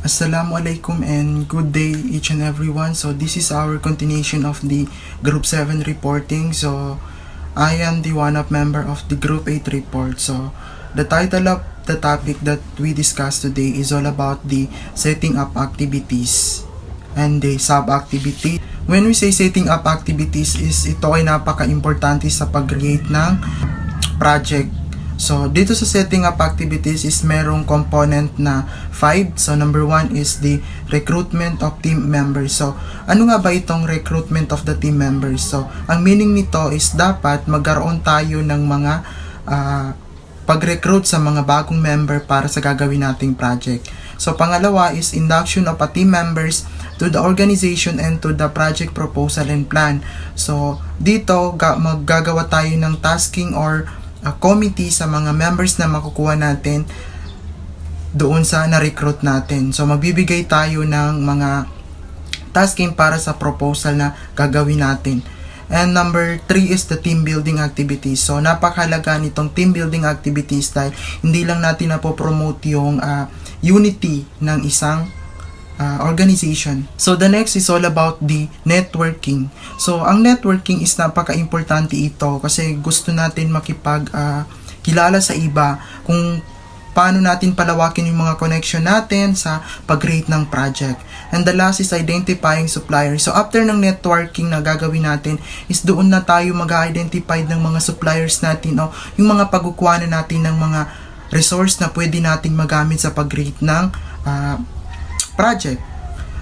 Assalamualaikum and good day each and everyone. So this is our continuation of the Group 7 reporting. So I am the one-up member of the Group 8 report. So the title of the topic that we discussed today is all about the setting up activities and the sub-activity. When we say setting up activities is ito ay napaka-importante sa pag-create ng project. So, dito sa setting up activities is merong component na 5. So, number 1 is the recruitment of team members. So, ano nga ba itong recruitment of the team members? So, ang meaning nito is dapat magkaroon tayo ng mga pag-recruit sa mga bagong member para sa gagawin nating project. So, pangalawa is induction of a team members to the organization and to the project proposal and plan. So, dito maggagawa tayo ng tasking or committee sa mga members na makukuha natin doon sa na-recruit natin. So, magbibigay tayo ng mga tasking para sa proposal na gagawin natin. And number 3 is the team building activities. So, napakahalaga nitong team building activities dahil hindi lang natin napopromote yung unity ng isang organization. So, the next is all about the networking. So, ang networking is napaka-importante ito kasi gusto natin kilala sa iba kung paano natin palawakin yung mga connection natin sa pag-create ng project. And the last is identifying suppliers. So, after ng networking na gagawin natin is doon na tayo mag-identify ng mga suppliers natin o yung mga pagkukuhanan natin ng mga resource na pwede nating magamit sa pag-create ng project.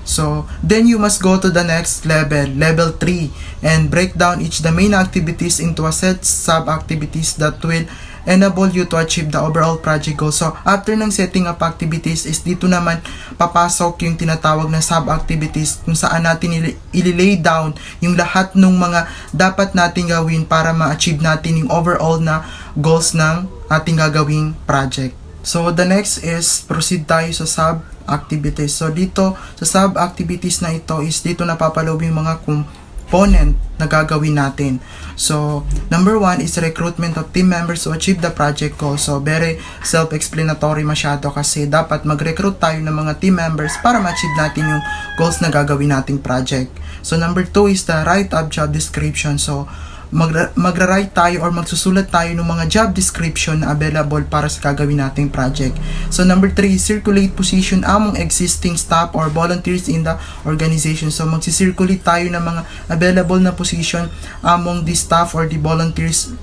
So, then you must go to the next level 3, and break down each the main activities into a set sub-activities that will enable you to achieve the overall project goal. So, after ng setting up activities is dito naman papasok yung tinatawag na sub-activities kung saan natin ililay down yung lahat ng mga dapat natin gawin para ma-achieve natin yung overall na goals ng ating gagawing project. So, the next is proceed tayo sa sub-activities. So, dito sa sub-activities na ito is dito napapaloob yung mga component na gagawin natin. So, number 1 is recruitment of team members to achieve the project goal. So, very self-explanatory masyado kasi dapat mag-recruit tayo ng mga team members para ma-achieve natin yung goals na gagawin nating project. So, number 2 is the write up job description. So, magra-write tayo or magsusulat tayo ng mga job description na available para sa gagawin nating project. So, number 3 is circulate position among existing staff or volunteers in the organization. So, magsisirculate tayo ng mga available na position among the staff or the volunteers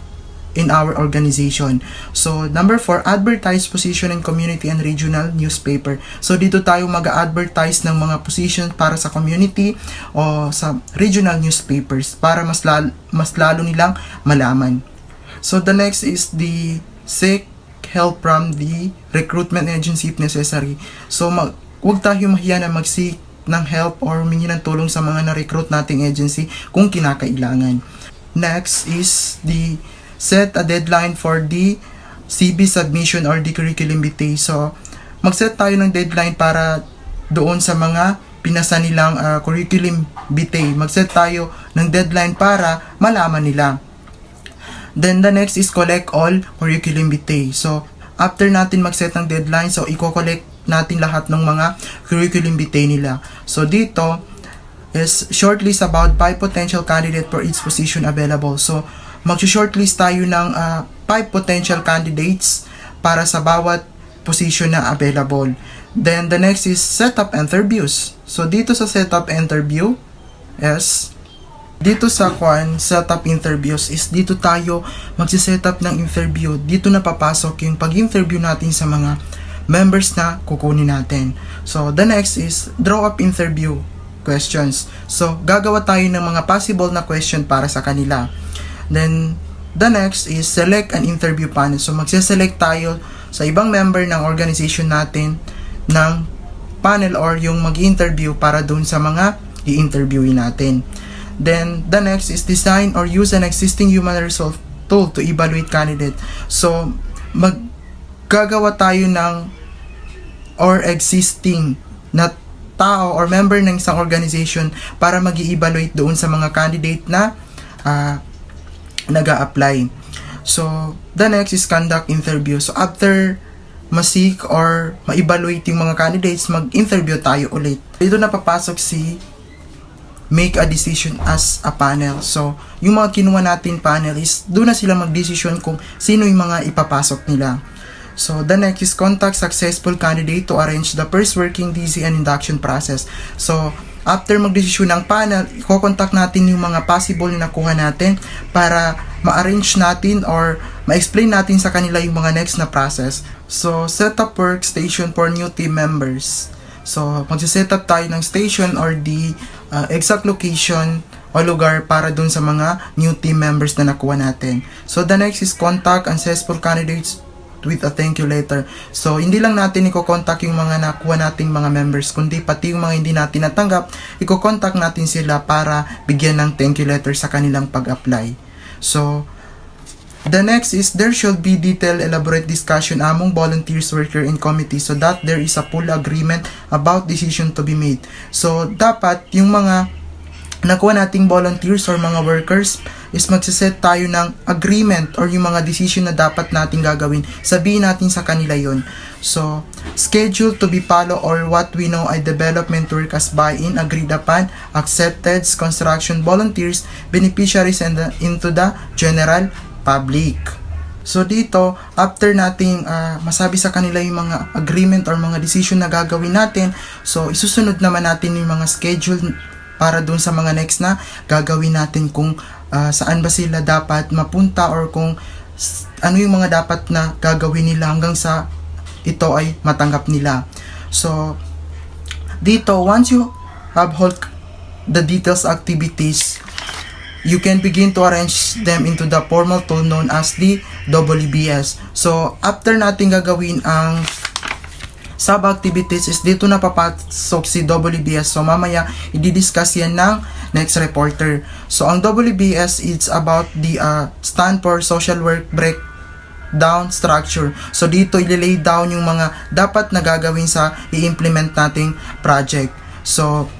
in our organization. So, number 4, advertise position in community and regional newspaper. So, dito tayo mag-advertise ng mga position para sa community o sa regional newspapers para mas lalo nilang malaman. So, the next is the seek help from the recruitment agency if necessary. So, huwag tayo mahiya na mag-seek ng help or humingi ng tulong sa mga na-recruit nating agency kung kinakailangan. Next is the set a deadline for the CV submission or the curriculum vitae. So, mag-set tayo ng deadline para doon sa mga pinasa nilang curriculum vitae. Mag-set tayo ng deadline para malaman nila. Then, the next is collect all curriculum vitae. So, after natin mag-set ng deadline, so, i-collect natin lahat ng mga curriculum vitae nila. So, dito is shortlist about 5 potential candidate for each position available. So, mag-shortlist tayo ng 5 potential candidates para sa bawat position na available. Then, the next is setup interviews. So, dito sa setup interview is setup interviews is dito tayo magsisetup ng interview. Dito na papasok yung pag-interview natin sa mga members na kukunin natin. So, the next is draw up interview questions. So, gagawa tayo ng mga possible na question para sa kanila. Then, the next is select an interview panel. So, magse-select tayo sa ibang member ng organization natin ng panel or yung mag-interview para dun sa mga i-interviewin natin. Then, the next is design or use an existing human resource tool to evaluate candidate. So, maggagawa tayo ng or existing na tao or member ng isang organization para mag-i-evaluate doon sa mga candidate na nag-a-apply. So, the next is conduct interview. So, after ma-seek or ma-evaluate yung mga candidates, mag-interview tayo ulit. Dito na papasok si make a decision as a panel. So, yung mga kinuha natin panel is doon na sila mag-decision kung sino yung mga ipapasok nila. So, the next is contact successful candidate to arrange the first working DC and induction process. So, after mag-desisyon ng panel, i-contact natin yung mga possible na nakuha natin para ma-arrange natin or ma-explain natin sa kanila yung mga next na process. So, set up workstation for new team members. So, magsiset up tayo ng station or the exact location o lugar para dun sa mga new team members na nakuha natin. So, the next is contact unsuccessful candidates with a thank you letter. So, hindi lang natin i-contact yung mga nakuha nating mga members, kundi pati yung mga hindi natin natanggap, i-contact natin sila para bigyan ng thank you letter sa kanilang pag-apply. So, the next is there should be detailed elaborate discussion among volunteers, worker, and committee so that there is a full agreement about decision to be made. So, dapat yung mga nakuha nating volunteers or mga workers is magsiset tayo ng agreement or yung mga decision na dapat nating gagawin. Sabihin natin sa kanila yon. So, schedule to be follow or what we know ay development work as buy-in, agreed upon, accepted, construction volunteers, beneficiaries, and into the general public. So dito, after nating masabi sa kanila yung mga agreement or mga decision na gagawin natin, so isusunod naman natin yung mga schedule para dun sa mga next na gagawin natin kung saan ba sila dapat mapunta or kung ano yung mga dapat na gagawin nila hanggang sa ito ay matanggap nila. So dito, once you have hold the details activities, you can begin to arrange them into the formal tool known as the WBS. So, after natin gagawin ang sub-activities is dito na papasok si WBS. So, mamaya, i-discuss yan ng next reporter. So, ang WBS is about the stand for social work breakdown structure. So, dito ililay down yung mga dapat na gagawin sa i-implement nating project. So,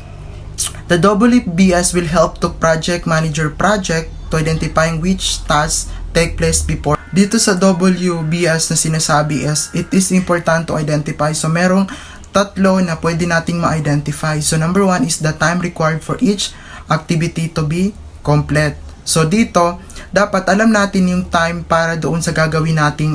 the WBS will help to project manager project to identifying which tasks take place before. Dito sa WBS na sinasabi is, it is important to identify. So, merong tatlo na pwede nating ma-identify. So, number one is the time required for each activity to be complete. So, dito, dapat alam natin yung time para doon sa gagawin nating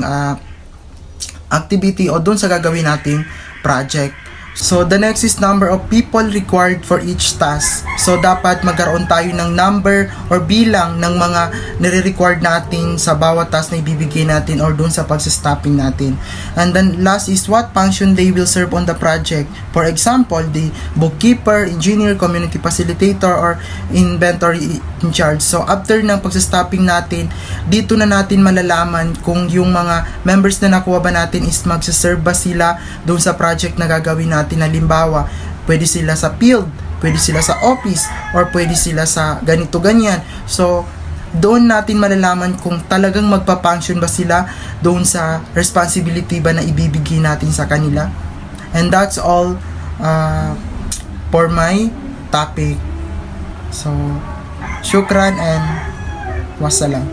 activity o doon sa gagawin nating project. So, the next is number of people required for each task. So, dapat magkaroon tayo ng number or bilang ng mga nire-required natin sa bawat task na ibibigay natin or dun sa pagsastopping natin. And then, last is what function they will serve on the project. For example, the bookkeeper, engineer, community facilitator, or inventory in charge. So, after ng pagsastopping natin, dito na natin malalaman kung yung mga members na nakuha ba natin is magsaserve ba sila dun sa project na gagawin natin. Halimbawa, pwede sila sa field, pwede sila sa office, or pwede sila sa ganito ganyan. So, doon natin malalaman kung talagang magpa-function ba sila doon sa responsibility ba na ibibigay natin sa kanila. And that's all for my topic. So, shukran and wassalam.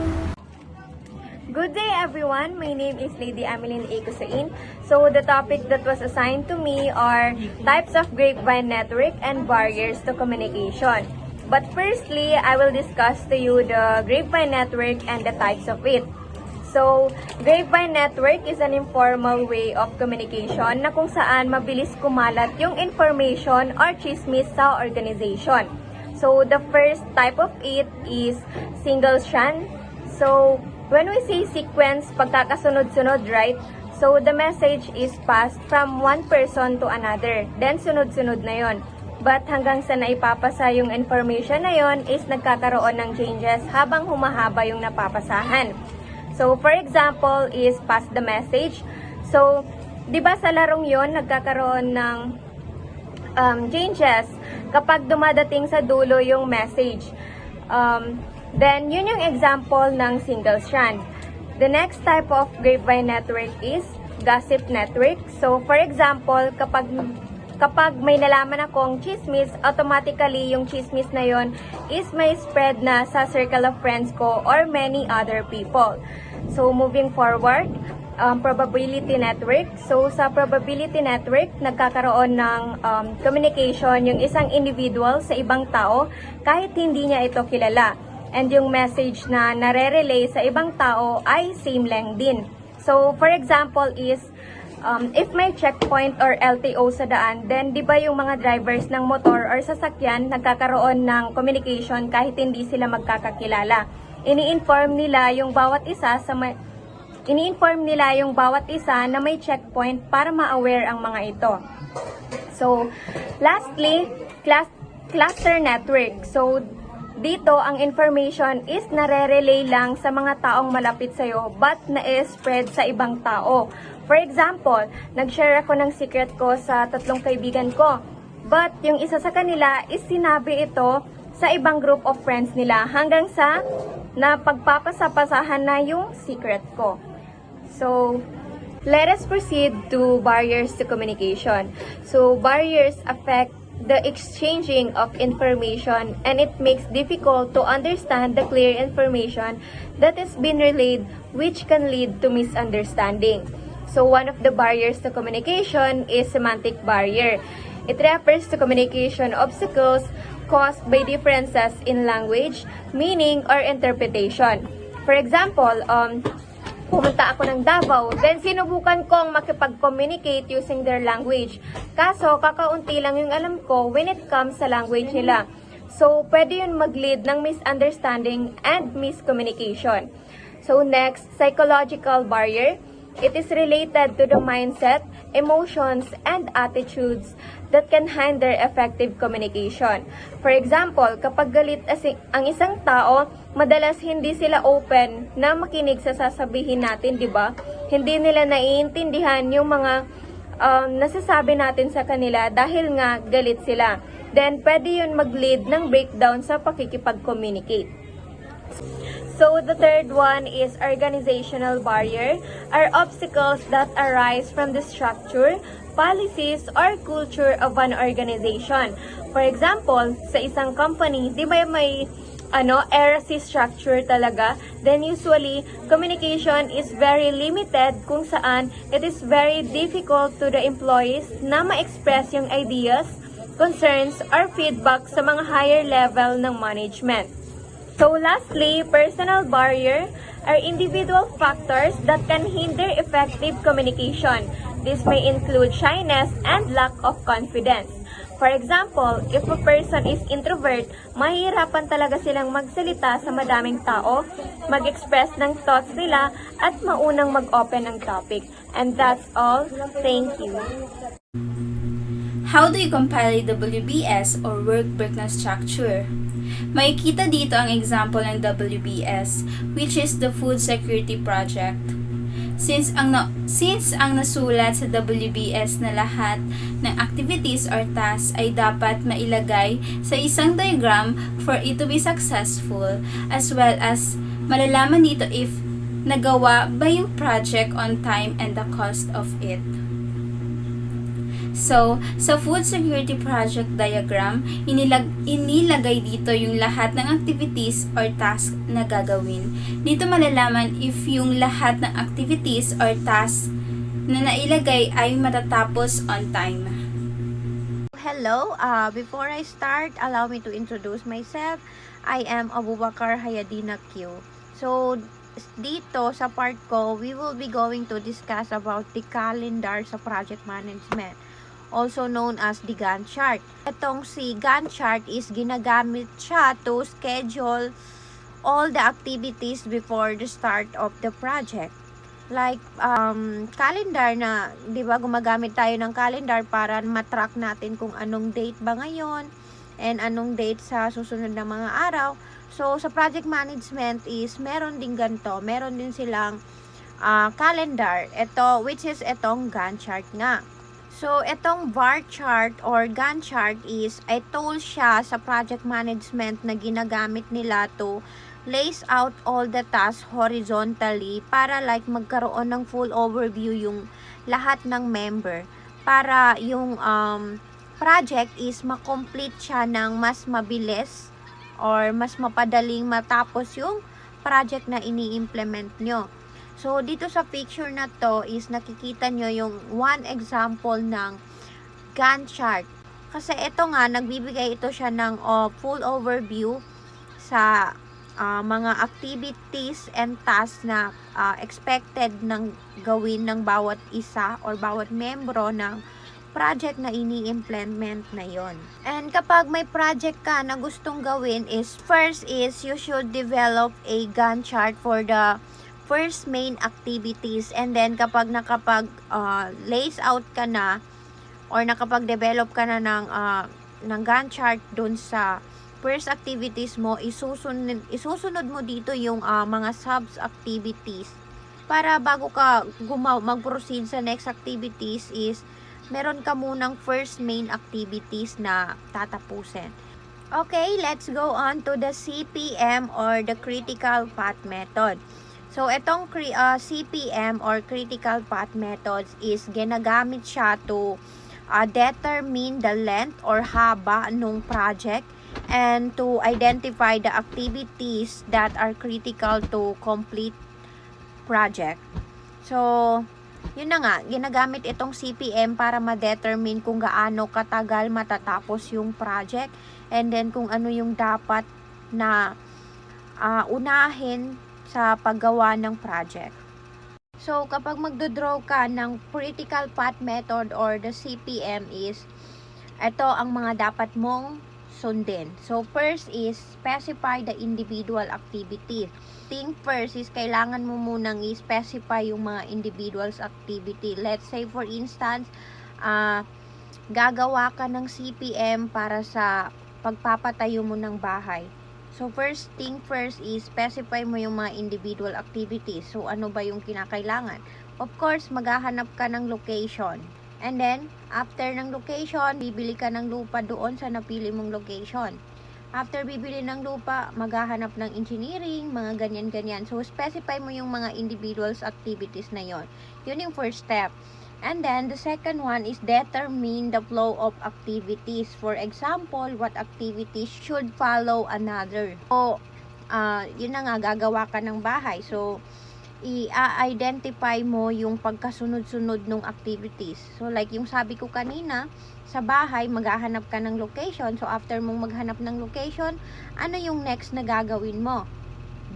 Good day everyone, my name is Lady Emeline A. Kusain. So the topic that was assigned to me are types of grapevine network and barriers to communication. But firstly, I will discuss to you the grapevine network and the types of it. So, grapevine network is an informal way of communication na kung saan mabilis kumalat yung information or chismis sa organization. So, the first type of it is single strand. So, when we say sequence, pagkakasunod-sunod, right? So, the message is passed from one person to another. Then, sunod-sunod na yon. But hanggang sa naipapasa yung information na yon is nagkakaroon ng changes habang humahaba yung napapasahan. So, for example, is pass the message. So, di ba sa larong yon nagkakaroon ng changes kapag dumadating sa dulo yung message. Then, yun yung example ng single strand. The next type of grapevine network is gossip network. So, for example, kapag may nalaman akong chismis, automatically yung chismis na yon is may spread na sa circle of friends ko or many other people. So, moving forward, probability network. So, sa probability network, nagkakaroon ng communication yung isang individual sa ibang tao kahit hindi niya ito kilala. And yung message na nare-relay sa ibang tao ay same lang din. So, for example is, if may checkpoint or LTO sa daan, then di ba yung mga drivers ng motor or sasakyan nagkakaroon ng communication kahit hindi sila magkakakilala. Ini-inform nila yung bawat isa na may checkpoint para ma-aware ang mga ito. So, lastly, cluster network. So, dito, ang information is nare-relay lang sa mga taong malapit sa'yo but na-spread sa ibang tao. For example, nag-share ako ng secret ko sa 3 kaibigan ko. But yung isa sa kanila is sinabi ito sa ibang group of friends nila hanggang sa napagpapasapasahan na yung secret ko. So, let us proceed to barriers to communication. So, barriers affect the exchanging of information and it makes difficult to understand the clear information that has been relayed, which can lead to misunderstanding. So one of the barriers to communication is semantic barrier. It refers to communication obstacles caused by differences in language, meaning, or interpretation. For example, pumunta ako ng Davao, then sinubukan kong makipag-communicate using their language. Kaso, kakaunti lang yung alam ko when it comes sa language nila. So, pwede yun mag-lead ng misunderstanding and miscommunication. So, next, psychological barrier. It is related to the mindset, emotions, and attitudes that can hinder effective communication. For example, kapag galit ang isang tao, madalas hindi sila open na makinig sa sasabihin natin, di ba? Hindi nila naiintindihan yung mga nasasabi natin sa kanila dahil nga galit sila. Then, pwede yun mag-lead ng breakdown sa pakikipag-communicate. So, the third one is organizational barrier, are obstacles that arise from the structure, policies, or culture of an organization. For example, sa isang company, di ba may hierarchy structure talaga? Then usually, communication is very limited kung saan it is very difficult to the employees na ma-express yung ideas, concerns, or feedback sa mga higher level ng management. So lastly, personal barrier are individual factors that can hinder effective communication. This may include shyness and lack of confidence. For example, if a person is introvert, mahihirapan talaga silang magsalita sa madaming tao, mag-express ng thoughts nila, at maunang mag-open ng topic. And that's all. Thank you. How do you compile a WBS or Work Breakdown Structure? Makikita dito ang example ng WBS, which is the Food Security Project. Since ang nasulat sa WBS na lahat ng activities or tasks ay dapat mailagay sa isang diagram for it to be successful, as well as malalaman dito if nagawa ba yung project on time and the cost of it. So, sa Food Security Project Diagram, inilagay dito yung lahat ng activities or tasks na gagawin. Dito malalaman if yung lahat ng activities or tasks na nailagay ay matatapos on time. Hello, before I start, allow me to introduce myself. I am Abubakar Hayadina Q. So, dito sa part ko, we will be going to discuss about the calendar sa project management, also known as the Gantt chart. Itong si Gantt chart is ginagamit siya to schedule all the activities before the start of the project. Like calendar na, 'di ba, gumagamit tayo ng calendar para matrack natin kung anong date ba ngayon and anong date sa susunod na mga araw. So sa project management is meron din ganito, meron din silang calendar. Ito, which is itong Gantt chart nga. So, itong bar chart or Gantt chart is a tool siya sa project management na ginagamit nila to lays out all the tasks horizontally para like magkaroon ng full overview yung lahat ng member para yung project is makomplete siya ng mas mabilis or mas mapadaling matapos yung project na ini-implement nyo. So, dito sa picture na to is nakikita nyo yung one example ng Gantt chart. Kasi ito nga, nagbibigay ito siya ng full overview sa mga activities and tasks na expected ng gawin ng bawat isa or bawat membro ng project na ini-implement na yon. And kapag may project ka na gustong gawin is, first is you should develop a Gantt chart for the first main activities, and then kapag lays out ka na or nakapag-develop ka na ng Gantt chart dun sa first activities mo, isusunod mo dito yung mga subs activities para bago ka mag-proceed sa next activities is meron ka munang first main activities na tatapusin. Okay, let's go on to the CPM or the critical path method. So, itong CPM or critical path methods is ginagamit siya to determine the length or haba nung project and to identify the activities that are critical to complete project. So, yun na nga, ginagamit itong CPM para ma-determine kung gaano katagal matatapos yung project and then kung ano yung dapat na unahin sa paggawa ng project. So, kapag magdodraw ka ng critical path method or the CPM is, ito ang mga dapat mong sundin. So, first is specify the individual activity. Thing first is kailangan mo munang i-specify yung mga individuals activity. Let's say for instance, gagawa ka ng CPM para sa pagpapatayo mo ng bahay. So, first thing first is specify mo yung mga individual activities. So, ano ba yung kinakailangan? Of course, maghahanap ka ng location. And then, after ng location, bibili ka ng lupa doon sa napili mong location. After bibili ng lupa, maghahanap ng engineering, mga ganyan-ganyan. So, specify mo yung mga individuals activities na yon. Yun yung first step. And then, the second one is determine the flow of activities. For example, what activities should follow another. So, yun na nga, gagawa ka ng bahay. So, i-identify mo yung pagkasunod-sunod ng activities. So, like yung sabi ko kanina, sa bahay, maghahanap ka ng location. So, after mong maghanap ng location, ano yung next na gagawin mo?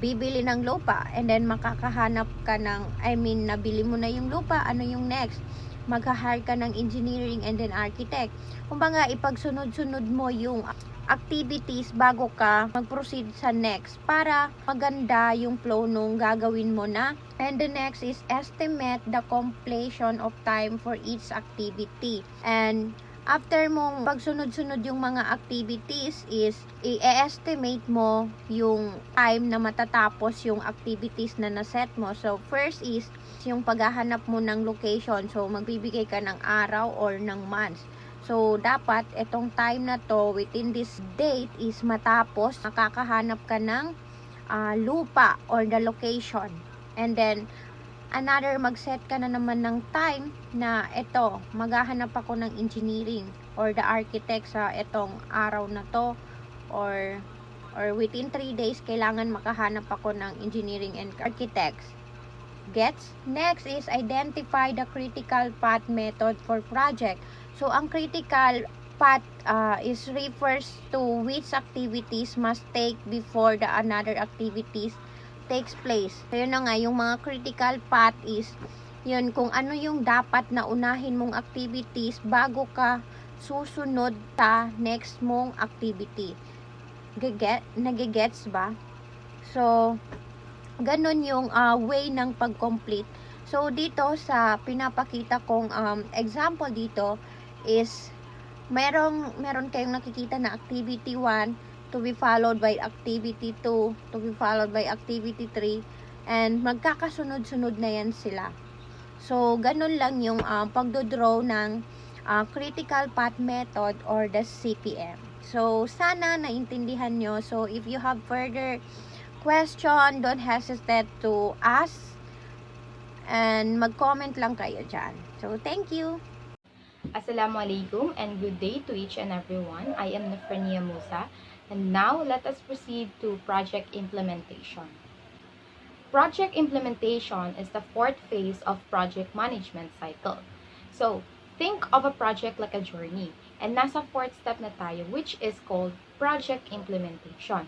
Bibili ng lupa. And then, makakahanap ka nabili mo na yung lupa. Ano yung next? Mag-hire ka ng engineering and then architect. Kumbaga, ipagsunod-sunod mo yung activities bago ka mag-proceed sa next para maganda yung flow nung gagawin mo na. And the next is estimate the completion of time for each activity. And after mong pagsunod-sunod yung mga activities is i-estimate mo yung time na matatapos yung activities na naset mo. So, first is yung paghahanap mo ng location. So, magbibigay ka ng araw or ng months. So, dapat itong time na to within this date is matapos makakahanap ka ng lupa or the location. And then, another, mag-set ka na naman ng time na ito, maghahanap ako ng engineering or the architect sa itong araw na to or within 3 days, kailangan makahanap ako ng engineering and architects. Gets? Next is identify the critical path method for project. So, ang critical path is refers to which activities must take before the another activities takes place. So, yun na nga, yung mga critical path is yun, kung ano yung dapat na unahin mong activities bago ka susunod sa next mong activity. Nagigets ba? So, ganun yung way ng pag-complete. So, dito sa pinapakita kong example dito is meron kayong nakikita na activity 1 to be followed by activity 2 to be followed by activity 3 and magkakasunod-sunod na yan sila. So, ganun lang yung pagdodraw ng critical path method or the CPM. So, sana naintindihan nyo. So, if you have further question, don't hesitate to ask and mag-comment lang kayo dyan. So, thank you! Assalamualaikum and good day to each and everyone. I am Nafrania Musa and now let us proceed to project implementation. project implementation is the fourth phase of project management cycle. So, think of a project like a journey, and nasa fourth step na tayo, which is called project implementation.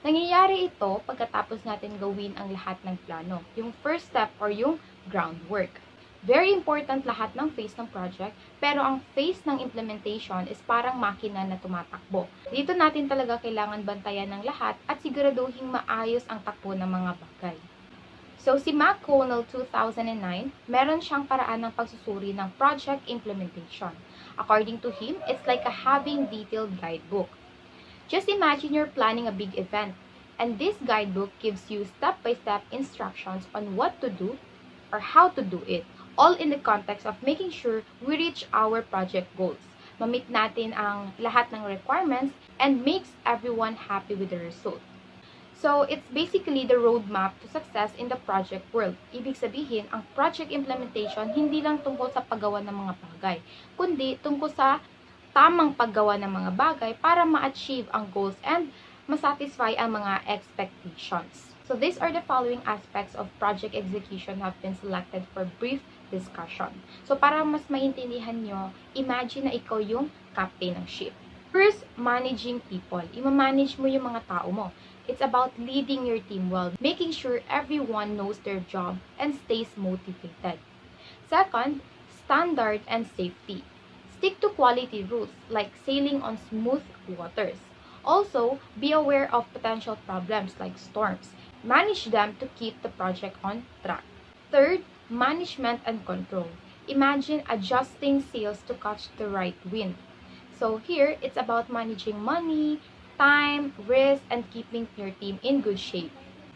Nangyayari ito pagkatapos natin gawin ang lahat ng plano, yung first step or yung groundwork. Very important lahat ng phase ng project, pero ang phase ng implementation is parang makina na tumatakbo. Dito natin talaga kailangan bantayan ng lahat at siguraduhin maayos ang takbo ng mga bagay. So, si McConnell 2009, meron siyang paraan ng pagsusuri ng project implementation. According to him, it's like having detailed guidebook. Just imagine you're planning a big event, and this guidebook gives you step-by-step instructions on what to do or how to do it, all in the context of making sure we reach our project goals. Ma-meet natin ang lahat ng requirements and makes everyone happy with the result. So, it's basically the roadmap to success in the project world. Ibig sabihin, ang project implementation hindi lang tungkol sa paggawa ng mga bagay, kundi tungkol sa tamang paggawa ng mga bagay para ma-achieve ang goals and masatisfy ang mga expectations. So, these are the following aspects of project execution have been selected for brief discussion. So, para mas maintindihan nyo, imagine na ikaw yung captain ng ship. First, managing people. Ima-manage mo yung mga tao mo. It's about leading your team well, making sure everyone knows their job and stays motivated. Second, standard and safety. Stick to quality rules like sailing on smooth waters. Also, be aware of potential problems like storms. Manage them to keep the project on track. Third, management and control. Imagine adjusting sails to catch the right wind. So here, it's about managing money, time, risk, and keeping your team in good shape.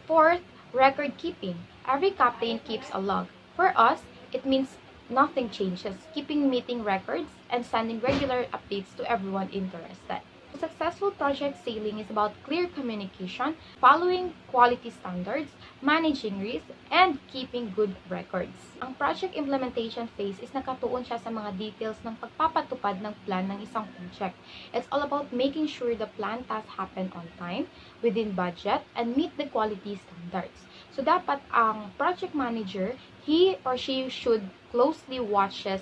Fourth, record keeping. Every captain keeps a log. For us, it means nothing changes, keeping meeting records and sending regular updates to everyone interested. Successful project sailing is about clear communication, following quality standards, managing risk, and keeping good records. Ang project implementation phase is nakatuon siya sa mga details ng pagpapatupad ng plan ng isang project. It's all about making sure the plan tasks happen on time, within budget, and meet the quality standards. So, dapat ang project manager, he or she should closely watches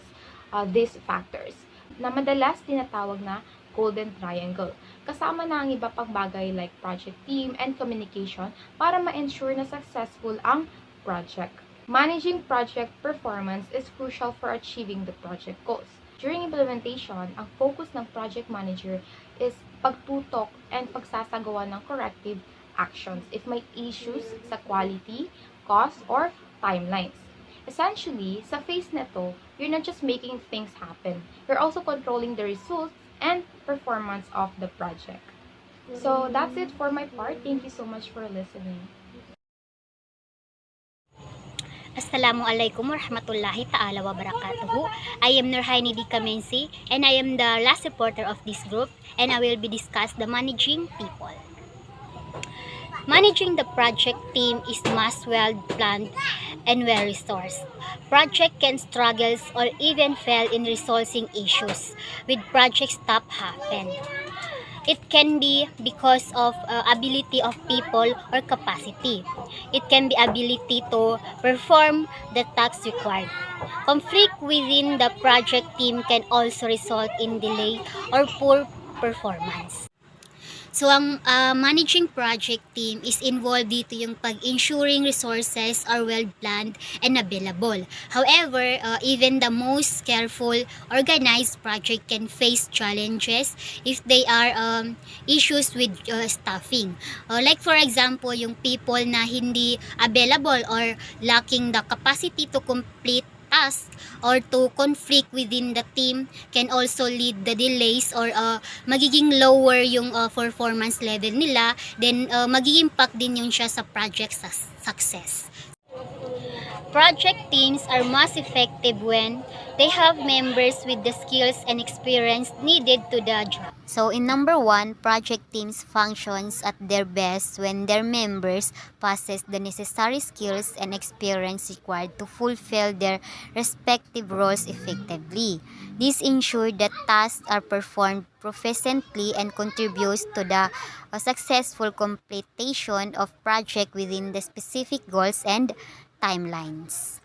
these factors na madalas tinatawag na Golden Triangle. Kasama na ang iba pang bagay like project team and communication para ma-ensure na successful ang project. Managing project performance is crucial for achieving the project goals. During implementation, ang focus ng project manager is pagtutok and pagsasagawa ng corrective actions if may issues sa quality, cost, or timelines. Essentially, sa phase na to, you're not just making things happen, you're also controlling the results and performance of the project. So, that's it for my part. Thank you so much for listening. Assalamualaikum warahmatullahi ta'ala wabarakatuhu. I am Nurhaini D. Kamensi and I am the last reporter of this group and I will be discuss the managing people. Managing the project team is must well planned and well resourced. Project can struggles or even fail in resolving issues with project stop happen. It can be because of ability of people or capacity. It can be ability to perform the tasks required. Conflict within the project team can also result in delay or poor performance. So, ang managing project team is involved dito yung pag-ensuring resources are well-planned and available. However, even the most careful, organized project can face challenges if they are issues with staffing. Like for example, yung people na hindi available or lacking the capacity to complete task or to conflict within the team can also lead the delays or magiging lower yung performance level nila, then magiging impact din yun siya sa project success. Project teams are most effective when they have members with the skills and experience needed to the job. So in number 1, project teams functions at their best when their members possess the necessary skills and experience required to fulfill their respective roles effectively. This ensures that tasks are performed proficiently and contributes to the successful completion of project within the specific goals and timelines.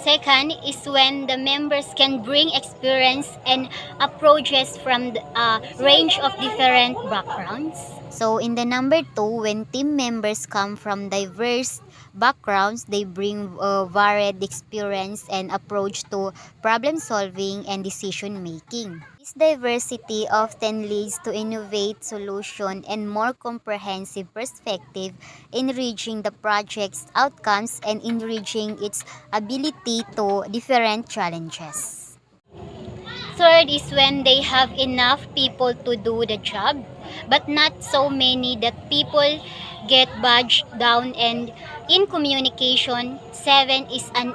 Second is when the members can bring experience and approaches from a range of different backgrounds. So in the number 2, when team members come from diverse backgrounds, they bring varied experience and approach to problem solving and decision making. This diversity often leads to innovative solution and more comprehensive perspective, enriching the project's outcomes and enriching its ability to different challenges. Third is when they have enough people to do the job, but not so many that people get bogged down and in communication. 7 is an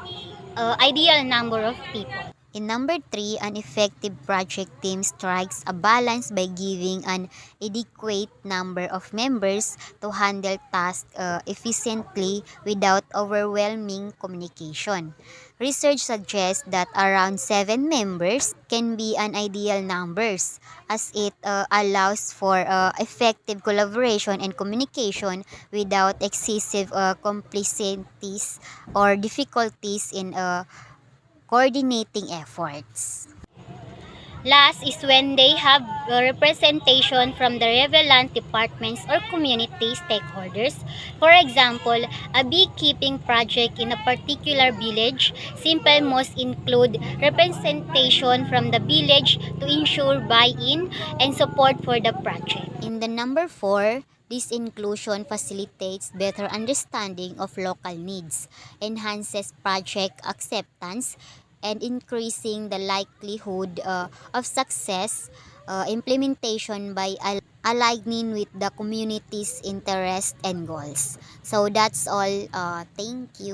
ideal number of people. In number 3, an effective project team strikes a balance by giving an adequate number of members to handle tasks efficiently without overwhelming communication. Research suggests that around 7 members can be an ideal numbers as it allows for effective collaboration and communication without excessive complexities or difficulties in coordinating efforts. Last is when they have representation from the relevant departments or community stakeholders. For example, a beekeeping project in a particular village, simple must include representation from the village to ensure buy-in and support for the project. In the number 4, this inclusion facilitates better understanding of local needs, enhances project acceptance, and increasing the likelihood of success implementation by aligning with the community's interests and goals. So that's all. Thank you.